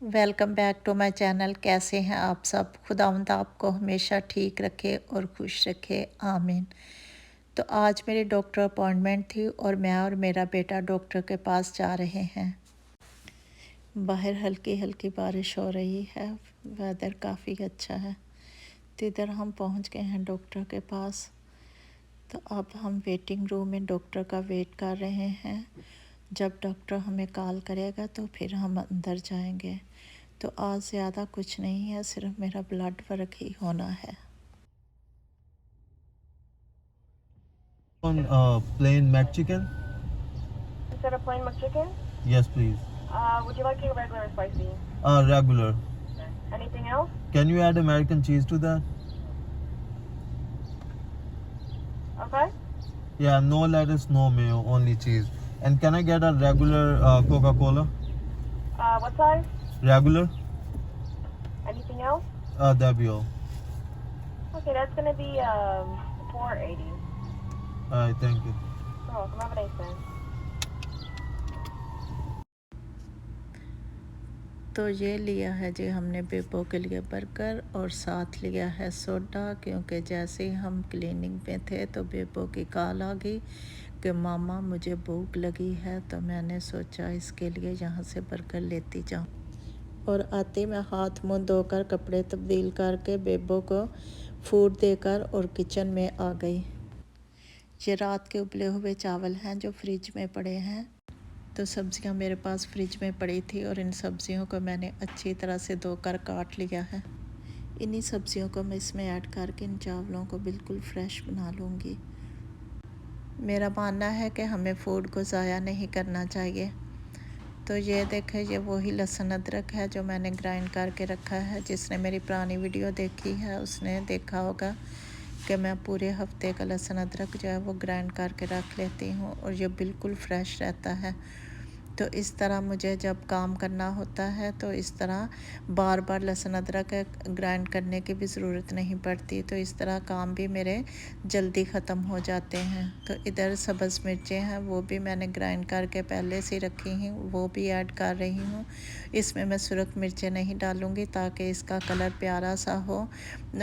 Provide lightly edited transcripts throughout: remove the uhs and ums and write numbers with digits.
Welcome back to my channel. कैसे हैं आप सब? खुदावंद आपको हमेशा ठीक रखे और खुश रखे, आमीन। तो आज मेरी डॉक्टर अपॉइंटमेंट थी और मैं और मेरा बेटा डॉक्टर के पास जा रहे हैं। बाहर हल्की हल्की बारिश हो रही है, वेदर काफ़ी अच्छा है। तो इधर हम पहुंच गए हैं डॉक्टर के पास। तो अब हम वेटिंग रूम में डॉक्टर का वेट कर रहे हैं। जब डॉक्टर हमें कॉल करेगा तो फिर हम अंदर जाएंगे। तो आज ज़्यादा कुछ नहीं है, सिर्फ मेरा ब्लड वर्क ही होना है। On plain McChicken? Instead of plain McChicken, Yes, please. would you like it regular or spicy? Regular. Anything else? Can you add American cheese to that? Okay. Yeah, no lettuce, no mayo, only cheese. And can I get a regular Coca-Cola? What size? Regular? Anything else? That'd be all. Okay, that's gonna be $4.80. Alright, thank you. You're welcome. Have a nice day. तो ये लिया है जी हमने बेबो के लिए burger और साथ लिया है सोडा, क्योंकि जैसे ही हम क्लिनिक में थे तो बेबो की कॉल आ गई कि मामा मुझे भूख लगी है। तो मैंने सोचा इसके लिए यहाँ से बर्गर लेती जाऊँ। और आते मैं हाथ मुंह धोकर कपड़े तब्दील करके बेबो को फूड देकर और किचन में आ गई। ये रात के उबले हुए चावल हैं जो फ्रिज में पड़े हैं। तो सब्जियां मेरे पास फ्रिज में पड़ी थी और इन सब्जियों को मैंने अच्छी तरह से धोकर काट लिया है। इन्हीं सब्जियों को मैं इसमें ऐड करके इन चावलों को बिल्कुल फ्रेश बना लूँगी। मेरा मानना है कि हमें फूड को ज़ाया नहीं करना चाहिए। तो ये देखें, ये वही लहसुन अदरक है जो मैंने ग्राइंड करके रखा है। जिसने मेरी पुरानी वीडियो देखी है उसने देखा होगा कि मैं पूरे हफ्ते का लहसुन अदरक जो है वो ग्राइंड करके रख लेती हूँ और ये बिल्कुल फ्रेश रहता है। तो इस तरह मुझे जब काम करना होता है तो इस तरह बार बार लहसुन अदरक ग्राइंड करने की भी ज़रूरत नहीं पड़ती। तो इस तरह काम भी मेरे जल्दी ख़त्म हो जाते हैं। तो इधर सब्ज़ मिर्चें हैं, वो भी मैंने ग्राइंड करके पहले से रखी हैं, वो भी ऐड कर रही हूँ। इसमें मैं सुरख मिर्चें नहीं डालूँगी ताकि इसका कलर प्यारा सा हो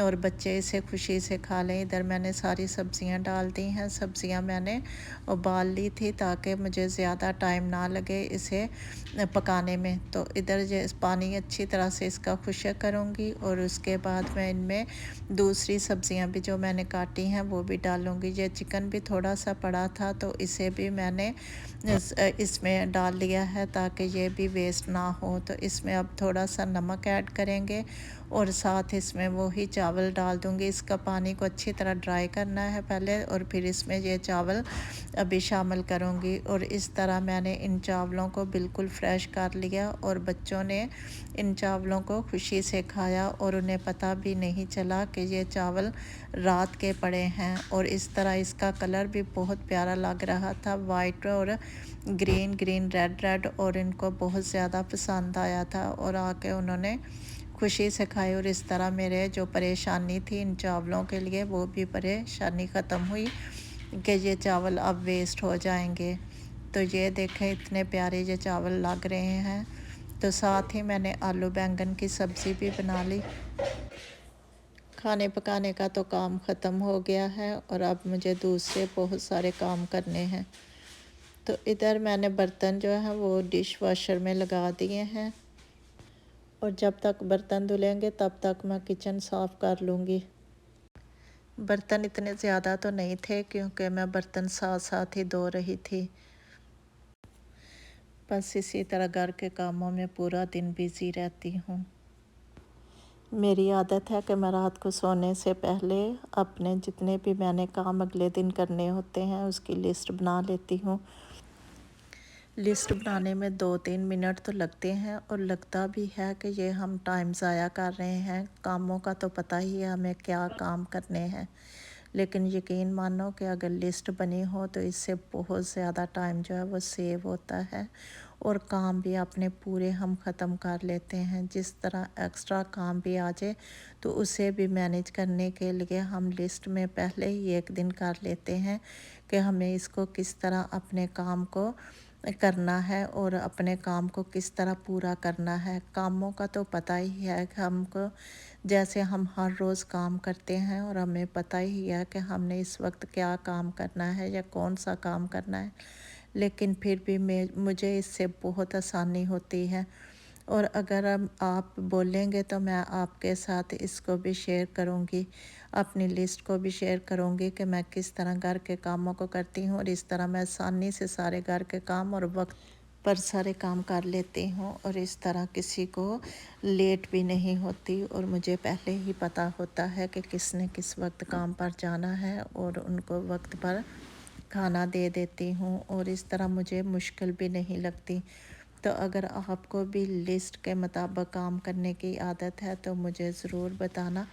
और बच्चे इसे खुशी से खा लें। इधर मैंने सारी सब्ज़ियाँ डाल दी हैं। सब्ज़ियाँ मैंने उबाल ली थी ताकि मुझे ज़्यादा टाइम ना लगे इसे पकाने में। तो इधर जो पानी अच्छी तरह से इसका खुश्क करूँगी और उसके बाद मैं इनमें दूसरी सब्ज़ियाँ भी जो मैंने काटी हैं वो भी डालूँगी। ये चिकन भी थोड़ा सा पड़ा था तो इसे भी मैंने इसमें डाल लिया है ताकि ये भी वेस्ट ना हो। तो इसमें अब थोड़ा सा नमक ऐड करेंगे और साथ इसमें वही चावल डाल दूँगी। इसका पानी को अच्छी तरह ड्राई करना है पहले और फिर इसमें ये चावल अभी शामिल करूँगी। और इस तरह मैंने इन चावलों को बिल्कुल फ्रेश कर लिया और बच्चों ने इन चावलों को खुशी से खाया और उन्हें पता भी नहीं चला कि ये चावल रात के पड़े हैं। और इस तरह इसका कलर भी बहुत प्यारा लग रहा था, वाइट और ग्रीन ग्रीन रेड रेड, और इनको बहुत ज़्यादा पसंद आया था और आके उन्होंने खुशी से खाई। और इस तरह मेरे जो परेशानी थी इन चावलों के लिए वो भी परेशानी ख़त्म हुई कि ये चावल अब वेस्ट हो जाएंगे। तो ये देखें इतने प्यारे ये चावल लग रहे हैं। तो साथ ही मैंने आलू बैंगन की सब्ज़ी भी बना ली। खाने पकाने का तो काम ख़त्म हो गया है और अब मुझे दूसरे बहुत सारे काम करने हैं। तो इधर मैंने बर्तन जो है वो डिश वॉशर में लगा दिए हैं और जब तक बर्तन धुलेंगे तब तक मैं किचन साफ़ कर लूँगी। बर्तन इतने ज़्यादा तो नहीं थे क्योंकि मैं बर्तन साथ साथ ही धो रही थी। बस इसी तरह घर के कामों में पूरा दिन बिज़ी रहती हूँ। मेरी आदत है कि मैं रात को सोने से पहले अपने जितने भी मैंने काम अगले दिन करने होते हैं उसकी लिस्ट बना लेती हूँ। लिस्ट बनाने में 2-3 मिनट तो लगते हैं और लगता भी है कि ये हम टाइम ज़ाया कर रहे हैं। कामों का तो पता ही है हमें क्या काम करने हैं, लेकिन यकीन मानो कि अगर लिस्ट बनी हो तो इससे बहुत ज़्यादा टाइम जो है वो सेव होता है और काम भी अपने पूरे हम ख़त्म कर लेते हैं। जिस तरह एक्स्ट्रा काम भी आ जाए तो उसे भी मैनेज करने के लिए हम लिस्ट में पहले ही एक दिन कर लेते हैं कि हमें इसको किस तरह अपने काम को करना है और अपने काम को किस तरह पूरा करना है। कामों का तो पता ही है कि हमको, जैसे हम हर रोज़ काम करते हैं और हमें पता ही है कि हमने इस वक्त क्या काम करना है या कौन सा काम करना है, लेकिन फिर भी मुझे इससे बहुत आसानी होती है। और अगर आप बोलेंगे तो मैं आपके साथ इसको भी शेयर करूँगी, अपनी लिस्ट को भी शेयर करूँगी कि मैं किस तरह घर के कामों को करती हूँ, और इस तरह मैं आसानी से सारे घर के काम और वक्त पर सारे काम कर लेती हूँ, और इस तरह किसी को लेट भी नहीं होती, और मुझे पहले ही पता होता है कि किसने किस वक्त काम पर जाना है, और उनको वक्त पर खाना दे देती हूँ, और इस तरह मुझे मुश्किल भी नहीं लगती। तो अगर आपको भी लिस्ट के मुताबिक काम करने की आदत है तो मुझे ज़रूर बताना,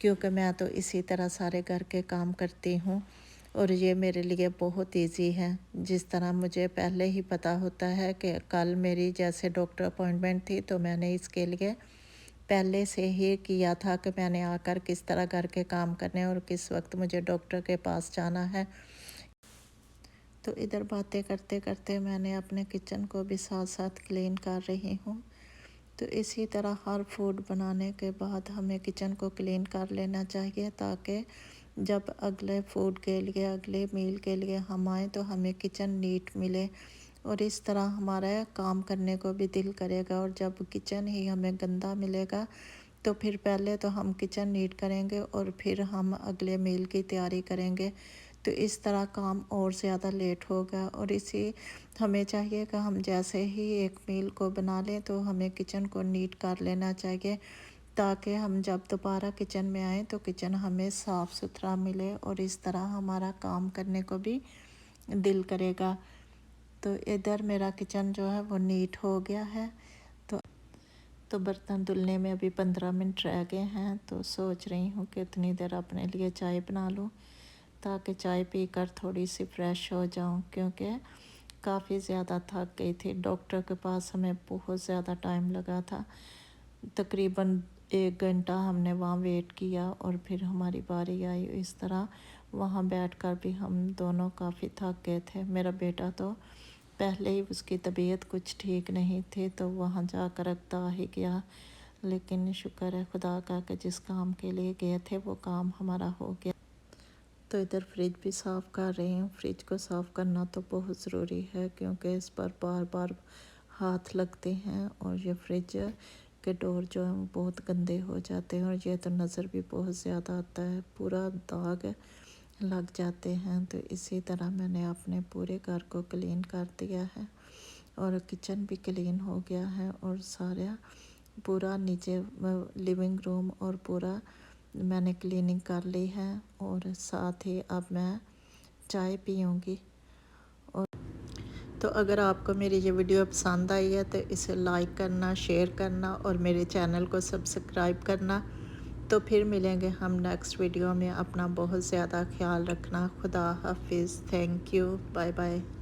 क्योंकि मैं तो इसी तरह सारे घर के काम करती हूँ, और ये मेरे लिए बहुत इजी है। जिस तरह मुझे पहले ही पता होता है कि कल मेरी जैसे डॉक्टर अपॉइंटमेंट थी, तो मैंने इसके लिए पहले से ही किया था कि मैंने आकर किस तरह घर के काम करने और किस वक्त मुझे डॉक्टर के पास जाना है। तो इधर बातें करते करते मैंने अपने किचन को भी साथ साथ क्लीन कर रही हूँ। तो इसी तरह हर फूड बनाने के बाद हमें किचन को क्लीन कर लेना चाहिए, ताकि जब अगले फूड के लिए, अगले मील के लिए हम आए तो हमें किचन नीट मिले, और इस तरह हमारा काम करने को भी दिल करेगा। और जब किचन ही हमें गंदा मिलेगा तो फिर पहले तो हम किचन नीट करेंगे और फिर हम अगले मील की तैयारी करेंगे, तो इस तरह काम और ज़्यादा लेट होगा। और इसी हमें चाहिए कि हम जैसे ही एक मील को बना लें तो हमें किचन को नीट कर लेना चाहिए, ताकि हम जब दोबारा किचन में आएँ तो किचन हमें साफ़ सुथरा मिले, और इस तरह हमारा काम करने को भी दिल करेगा। तो इधर मेरा किचन जो है वो नीट हो गया है। तो बर्तन धुलने में अभी 15 मिनट रह गए हैं, तो सोच रही हूँ कि इतनी देर अपने लिए चाय बना लूँ, ताकि चाय पीकर थोड़ी सी फ्रेश हो जाऊँ, क्योंकि काफ़ी ज़्यादा थक गई थी। डॉक्टर के पास हमें बहुत ज़्यादा टाइम लगा था, तकरीबन 1 घंटा हमने वहाँ वेट किया, और फिर हमारी बारी आई। इस तरह वहाँ बैठकर भी हम दोनों काफ़ी थक गए थे। मेरा बेटा तो पहले ही उसकी तबीयत कुछ ठीक नहीं थी, तो वहाँ जाकर अगता ही गया, लेकिन शुक्र है खुदा का कि जिस काम के लिए गए थे वो काम हमारा हो गया। तो इधर फ्रिज भी साफ़ कर रही हूँ। फ्रिज को साफ़ करना तो बहुत ज़रूरी है, क्योंकि इस पर बार बार हाथ लगते हैं, और ये फ्रिज के डोर जो हैं बहुत गंदे हो जाते हैं, और ये तो नज़र भी बहुत ज़्यादा आता है, पूरा दाग लग जाते हैं। तो इसी तरह मैंने अपने पूरे घर को क्लीन कर दिया है, और किचन भी क्लीन हो गया है, और सारा पूरा नीचे लिविंग रूम और पूरा मैंने क्लीनिंग कर ली है, और साथ ही अब मैं चाय पीऊँगी। और तो अगर आपको मेरी ये वीडियो पसंद आई है तो इसे लाइक करना, शेयर करना, और मेरे चैनल को सब्सक्राइब करना। तो फिर मिलेंगे हम नेक्स्ट वीडियो में। अपना बहुत ज़्यादा ख्याल रखना। खुदा हाफिज़। Thank you. Bye bye.